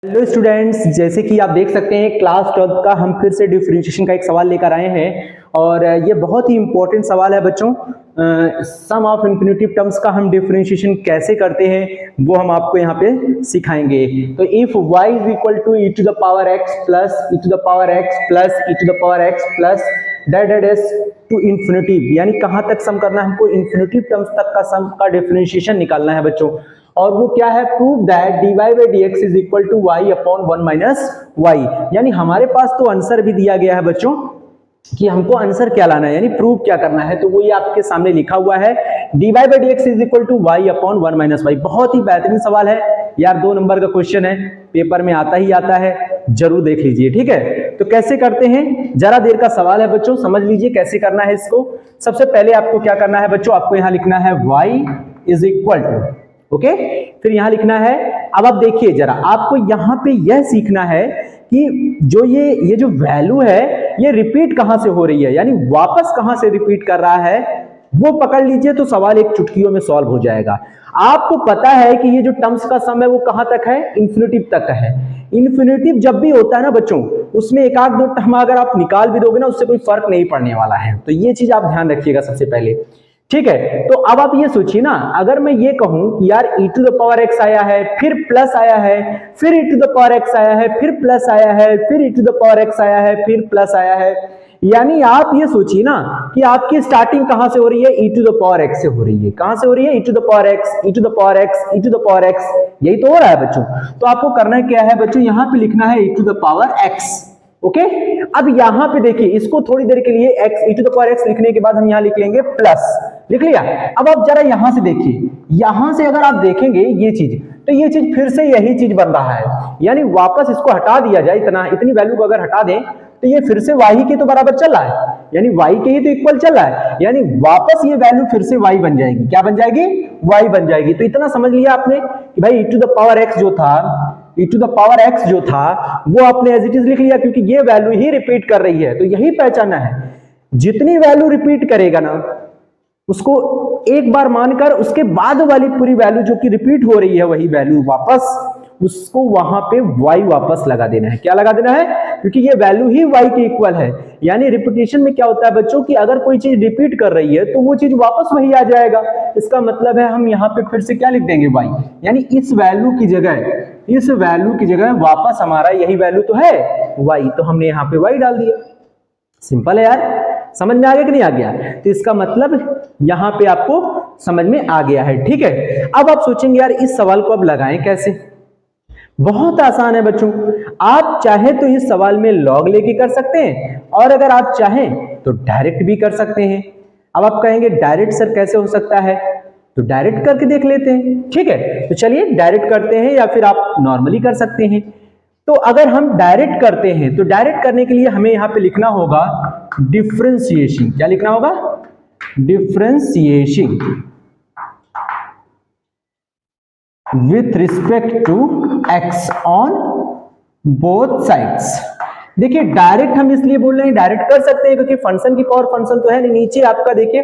Hello students, जैसे कि आप देख सकते हैं क्लास 12 का हम फिर से डिफरेंशिएशन का एक सवाल लेकर आए हैं और ये बहुत ही इंपॉर्टेंट सवाल है बच्चों। सम ऑफ इन्फिनिटिव टर्म्स का हम डिफरेंशिएशन कैसे करते हैं वो हम आपको यहाँ पे सिखाएंगे। तो if y is equal to e to the power x plus e to the power x plus e to the power x plus dot is to infinitive, यानी कहाँ तक सम करना है हमको, इन्फिनिटिव टर्म्स तक का सम का डिफरेंशिएशन निकालना है बच्चों। और वो क्या है, prove that dy by dx is equal to y upon 1 minus y. यानी हमारे पास तो आंसर भी दिया गया है बच्चों कि हमको आंसर क्या लाना है, यानी प्रूव क्या करना है। तो वो ये आपके सामने लिखा हुआ है, dy by dx is equal to y upon 1 minus y. बहुत ही बेहतरीन सवाल है यार, 2 नंबर का क्वेश्चन है, पेपर में आता ही आता है, जरूर देख लीजिए। ठीक है, तो कैसे करते हैं, जरा देर का सवाल है बच्चों, समझ लीजिए कैसे करना है इसको। सबसे पहले आपको क्या करना है बच्चों, आपको यहां लिखना है y is equal to, okay, फिर यहां लिखना है। अब आप देखिए जरा, आपको यहां पे यह सीखना है कि जो ये जो वैल्यू है ये रिपीट कहां से हो रही है, यानी वापस कहां से रिपीट कर रहा है, वो पकड़ लीजिए तो सवाल एक चुटकियों में सॉल्व हो जाएगा। आपको पता है कि ये जो टर्म्स का सम है वो कहां तक है, इन्फिनिटिव तक है। इन्फिनिटिव जब भी होता है ना बच्चों, उसमें एक आध दो टर्म अगर आप निकाल भी दोगे ना, उससे कोई फर्क नहीं पड़ने वाला है। तो ये चीज आप ध्यान रखिएगा सबसे पहले। ठीक है, तो अब आप ये सोचिए ना, अगर मैं ये कहूं कि यार e to the power x आया है, फिर प्लस आया है, फिर e to the power x आया है, फिर प्लस आया है, फिर e to the power x आया है, फिर प्लस आया है, यानी आप ये सोचिए ना कि आपकी स्टार्टिंग कहां से हो रही है, e to the power x से हो रही है। कहां से हो रही है, e to the power x, e to the power x, e to the power x, यही तो हो रहा है बच्चों। तो आपको करना क्या है बच्चों, यहां पे लिखना है e to the power x, okay. अब यहां पे देखिए, इसको थोड़ी देर के लिए x e to the power x लिखने के बाद हम यहां लिख लेंगे प्लस, लिख लिया। अब आप जरा यहां से देखिए, यहां से अगर आप देखेंगे ये चीज, तो ये चीज फिर से यही चीज बन रहा है, यानी वापस इसको हटा दिया जाए, इतनी वैल्यू को अगर हटा दें तो ये फिर से y के तो बराबर चल रहा है, यानी y के ही तो इक्वल चल रहा है, यानी वापस ये वैल्यू फिर से y बन जाएगी। क्या बन जाएगी, y बन जाएगी। तो इतना समझ लिया आपने कि भाई e to the power x जो था, e to the power x जो था वो आपने एज इट इज लिख लिया, क्योंकि ये वैल्यू ही रिपीट कर रही है। तो यही पहचाना है, जितनी वैल्यू रिपीट करेगा ना उसको एक बार मानकर उसके बाद वाली पूरी वैल्यू जो कि रिपीट हो रही है वही वैल्यू वापस उसको वहां पे y वापस लगा देना है। क्या लगा देना है, क्योंकि ये वैल्यू ही y के इक्वल है। यानी रिपीटेशन में क्या होता है बच्चों कि अगर कोई चीज रिपीट कर रही है तो वो चीज वापस वही आ जाएगा। इसका मतलब है हम यहाँ पे फिर से क्या लिख देंगे, y, यानी इस वैल्यू की जगह वापस हमारा यही वैल्यू तो है y, तो हमने यहाँ पे y डाल दिया। सिंपल है यार, समझ में आ गया कि नहीं आ गया। तो इसका मतलब यहां पे आपको समझ में आ गया है। ठीक है, अब आप सोचेंगे यार इस सवाल को अब लगाएं कैसे। बहुत आसान है बच्चों, आप चाहे तो इस सवाल में लॉग लेके कर सकते हैं, और अगर आप चाहें तो डायरेक्ट भी कर सकते हैं। अब आप कहेंगे डायरेक्ट सर कैसे हो सकता है, तो डायरेक्ट करके देख लेते हैं। ठीक है, तो चलिए डायरेक्ट करते हैं, या फिर आप नॉर्मली कर सकते हैं। तो अगर हम डायरेक्ट करते हैं तो डायरेक्ट करने के लिए हमें यहां पे लिखना होगा डिफरेंशिएशन। क्या लिखना होगा, differentiation with respect to x on both sides. देखिए डायरेक्ट हम इसलिए बोल रहे हैं, डायरेक्ट कर सकते हैं क्योंकि फंक्शन की पावर फंक्शन तो है नहीं। नीचे आपका देखिए,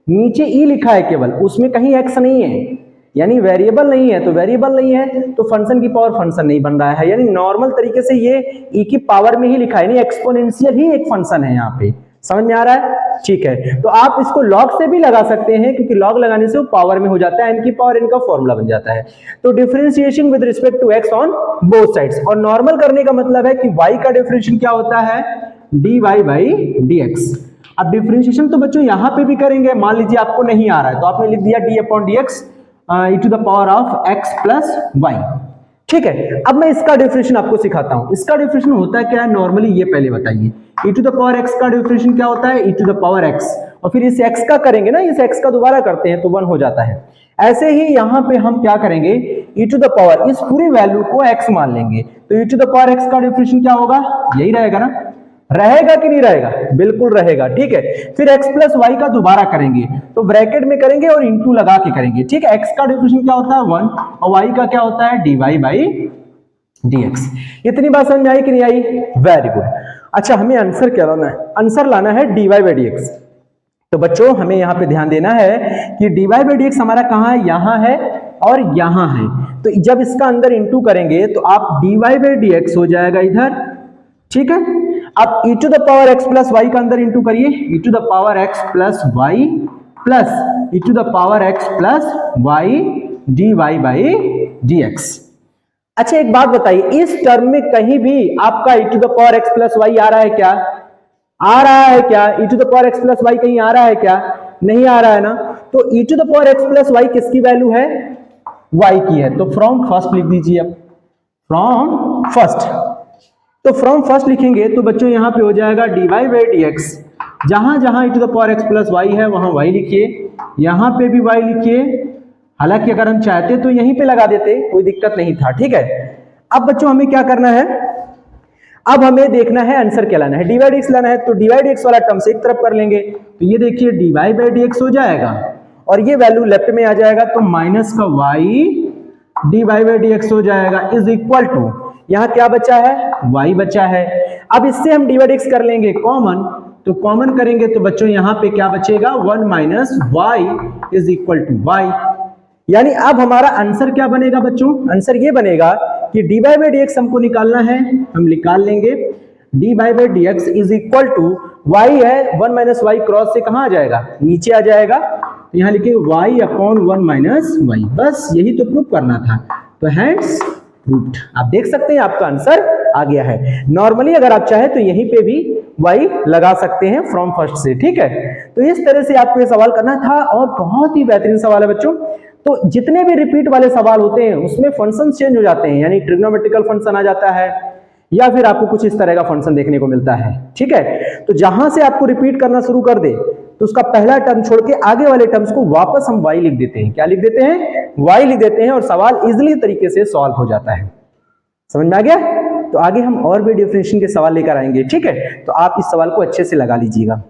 नीचे e लिखा है केवल, उसमें कहीं x नहीं है, यानी वेरिएबल नहीं है। तो वेरिएबल नहीं है तो फंक्शन की पावर फंक्शन नहीं बन रहा है, यानी नॉर्मल तरीके से ये e की पावर में ही लिखा है, यानी एक्सपोनेंशियल ही एक फंक्शन है यहाँ पे। समझ में आ रहा है, ठीक है। तो आप इसको लॉग से भी लगा सकते हैं, क्योंकि लॉग लगाने से वो पावर में हो जाता है, n की पावर n का फॉर्मूला बन जाता है। तो differentiation with respect to x on both sides, और नॉर्मल करने का मतलब है कि y का डिफरेंशिएशन क्या होता है, dy बाई dx। अब डिफरेंशिएशन तो बच्चों यहां पे भी करेंगे, मान लीजिए आपको नहीं आ रहा है तो आपने लिख दिया d upon dx e to the power of x plus y। ठीक है, अब मैं इसका डिफरेंशिएशन आपको सिखाता हूं। इसका डिफरेंशिएशन होता क्या है नॉर्मली, ये पहले बताइए। e to the power x का डिफरेंशिएशन क्या होता है, e to the power x, और फिर इस x का करेंगे ना, इस x का दोबारा करते हैं तो 1 हो जाता है। ऐसे ही यहां पे हम क्या करेंगे, e टू द पावर इस पूरी वैल्यू को x मान लेंगे, तो e to the power x का डिफरेंशिएशन क्या होगा, यही रहेगा ना, रहेगा कि नहीं रहेगा, बिल्कुल रहेगा। ठीक है, फिर x प्लस वाई का दोबारा करेंगे तो ब्रैकेट में करेंगे और इंटू लगा के करेंगे। ठीक है, x का डिफरेंशिएशन क्या होता है 1, और y का क्या होता है dy बाई dx। इतनी बात समझ में आई कि नहीं आई, वेरी गुड। अच्छा, हमें आंसर क्या लाना है, आंसर लाना है dy बाई dx। तो बच्चों हमें यहाँ पे ध्यान देना है कि dy बाई dx हमारा कहाँ है, यहाँ है, और यहां है, तो जब इसका अंदर इंटू करेंगे तो आप dy बाई डी एक्स हो जाएगा इधर, ठीक है। अब e to the power x plus y का अंदर इंटू करिए, e to the power x plus y plus e to the power x plus y dy by d x. अच्छा एक बात बताइए, इस टर्म में कहीं भी आपका e to the power x plus Y आ रहा है क्या? आ रहा है क्या? e to the power x plus Y कहीं आ रहा है क्या? नहीं आ रहा है ना। तो e to the power x plus y किसकी वैल्यू है? y की है। तो फ्रॉम फर्स्ट लिख दीजिए अब, फ्रॉम फर्स्ट। तो फ्रॉम फर्स्ट लिखेंगे तो बच्चों यहां पे हो जाएगा dy बाई डी एक्स, जहां जहां e to the power x plus y है वहां y लिखिए, यहां पे भी y लिखिए। हालांकि अगर हम चाहते तो यहीं पे लगा देते, कोई दिक्कत नहीं था, ठीक है। अब बच्चों हमें क्या करना है, अब हमें देखना है आंसर क्या लाना है, dy बाई डी एक्स लाना है। तो dy बाई डी एक्स वाला टर्म से एक तरफ कर लेंगे, तो ये देखिए dy बाई डी एक्स हो जाएगा और ये वैल्यू लेफ्ट में आ जाएगा, तो माइनस का y dy by d x हो जाएगा इज इक्वल टू, यहां क्या बचा है? y बचा है। अब इससे हम dy बाई डी एक्स कर लेंगे कॉमन, तो कॉमन करेंगे तो बच्चों यहां पे क्या बचेगा? 1 minus y is equal to y. यानी अब हमारा आंसर क्या बनेगा बच्चों? आंसर ये बनेगा कि dy बाई डी एक्स हमको निकालना है, हम निकाल लेंगे dy by d x is equal to y है 1 माइनस वाई, क्रॉस से कहां आ जाएगा? नीचे आ जाएगा। तो यहां लिखेंगे y अपॉन 1 माइनस वाई, बस यही तो प्रूफ करना था। तो हैंड्स प्रूव्ड। आप देख सकते हैं आपका आंसर आ गया है। नॉर्मली अगर आप चाहे तो यहीं पे भी y लगा सकते हैं फ्रॉम फर्स्ट से, ठीक है। तो इस तरह से आपको ये सवाल करना था और बहुत ही बेहतरीन सवाल है बच्चों। तो जितने भी रिपीट वाले सवाल होते हैं उसमें फंक्शन चेंज हो जाते हैं, यानी ट्रिग्नोमेट्रिकल फंक्शन आ जाता है या फिर आपको कुछ इस तरह का फंक्शन देखने को मिलता है, ठीक है। तो जहां से आपको रिपीट करना शुरू कर दे तो उसका पहला टर्म छोड़ के आगे वाले टर्म्स को वापस हम y लिख देते हैं। क्या लिख देते हैं? y लिख देते हैं और सवाल इजिली तरीके से सॉल्व हो जाता है। समझ में आ गया? तो आगे हम और भी डिफरेंशिएशन के सवाल लेकर आएंगे, ठीक है। तो आप इस सवाल को अच्छे से लगा लीजिएगा।